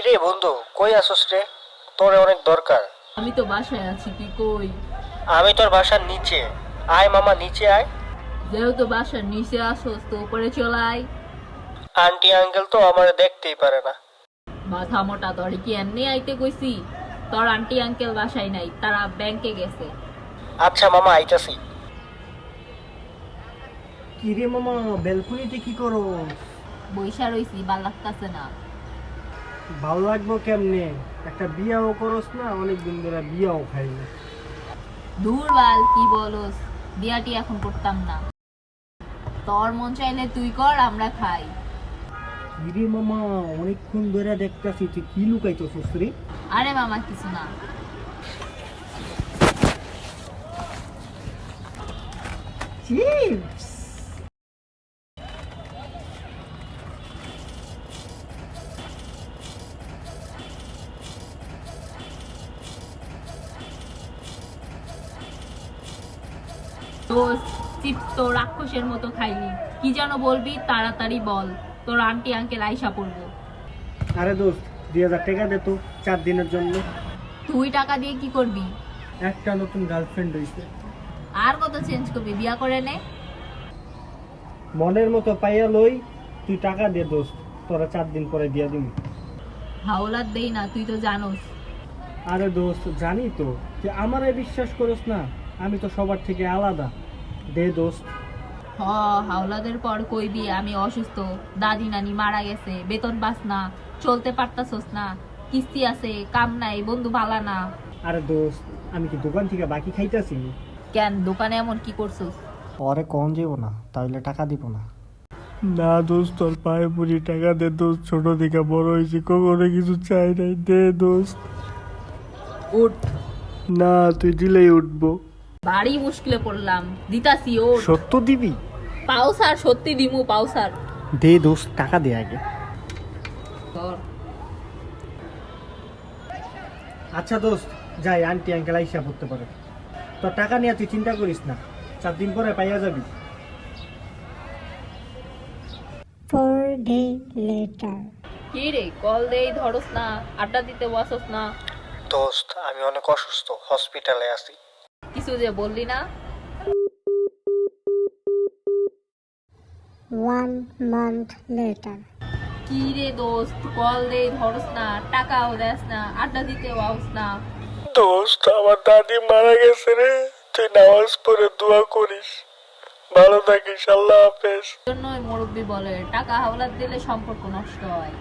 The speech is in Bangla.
রে বন্ধু, কই আসোস রে? তোরে অনেক দরকার। আমি তো বাসায় আছি, তুই কই? আমি তোর বাসার নিচে। আয় মামা, নিচে আয়। যেহেতু বাসার নিচে আসোস তো উপরে চলাই। আন্টি আঙ্কেল তো আমারে দেখতেই পারে না। মাথা মোটা, তোর কি এমনি আইতে কইছি? তোর আন্টি আঙ্কেল বাসায় নাই, তারা ব্যাংকে গেছে। আচ্ছা মামা, আইতাছি। কিরে মামা, ব্যালকনিতে কি করো? বৈশা রইছি, ভাল লাগতাছে না। ভালো লাগবো কেমনে? একটা বিয়াও করস না, অনেকদিন ধরে বিয়াও খাই না। দূর বাল, কি বলস? বিয়াটি এখন করতাম না। তোর মন চাইলে তুই কর, আমরা খাই। কিরে মামা, অনেকক্ষণ ধরে দেখতাছি তুই কি লুকাইতেছিস রে? আরে মামা, কিছু না। চিপস। দোস্ত, চিপস তো রাক্ষসের মতো খাইলি। কি যেন বলবি, তাড়াতাড়ি বল। তোর আন্টি আঙ্কেল আইসা পড়বো। আরে দোস্ত, 2000 টাকা দে তো, 4 দিনের জন্য। তুই টাকা দিয়ে কি করবি? একটা নতুন গার্লফ্রেন্ড হইছে। আর কত চেঞ্জ করবি, বিয়া করে নে। মনের মতো পাইয়া লই, তুই টাকা দে দোস্ত, তোরা 4 দিন পরে দিয়া দিবি। হাওলাত দেই না, তুই তো জানোস। আরে দোস্ত, জানি তো যে আমারে বিশ্বাস করস না, আমি তো সবার থেকে আলাদা। দে দোস্ত। হ, হাওলাদের পর কইবি আমি অসুস্থ, দাদি নানি মারা গেছে, বেতন পাস না, চলতে পারতাছস না, কিস্তি আছে, কাম নাই, বন্ধু ভালা না। আরে দোস্ত, আমি কি দোকান থেকে বাকি খাইতাছি? কেন, দোকানে এমন কি করছস? পরে কম যাব না, তাইলে টাকা দিব না। না দোস্ত, তোর পায়ে পুরি টাকা দে দোস্ত, ছোট থেকে বড় হয়েছি, কখনো কিছু চাই নাই, দে দোস্ত। উঠ। না, তুই দিলেই উঠবো। বাড়ি মুশকিলে পড়লাম, দিতাছি ও। সত্য দিবি? পাউসার, সত্যি দিমু পাউসার। দে দোস্ত, টাকা দে আগে। ধর। আচ্ছা দোস্ত, যাই, আন্টি আঙ্কেল আইসা পড়তে পারে। তোর টাকা নিয়ে তুই চিন্তা করিস না, 4 দিন পরে পাইয়া যাবি। 4 day later. কি রে, কল দেই ধরস না, আড্ডা দিতে বসস না। দোস্ত, আমি অনেক অসুস্থ, হসপিটালে আছি। কিছু যে বললি না। 1 month later. কি রে দোস্ত, কল দেই ধরস না, টাকাও দেস না, আড্ডা দিতে আউস না। দোস্ত, আমার দাদি মারা গেছে রে, তুই নামাজ পড়ে দোয়া করিস। ভালো থাকিস, আল্লাহ হাফেজ। জন্যই মুরব্বি বলে টাকা হাওলাত দিলে সম্পর্ক নষ্ট হয়।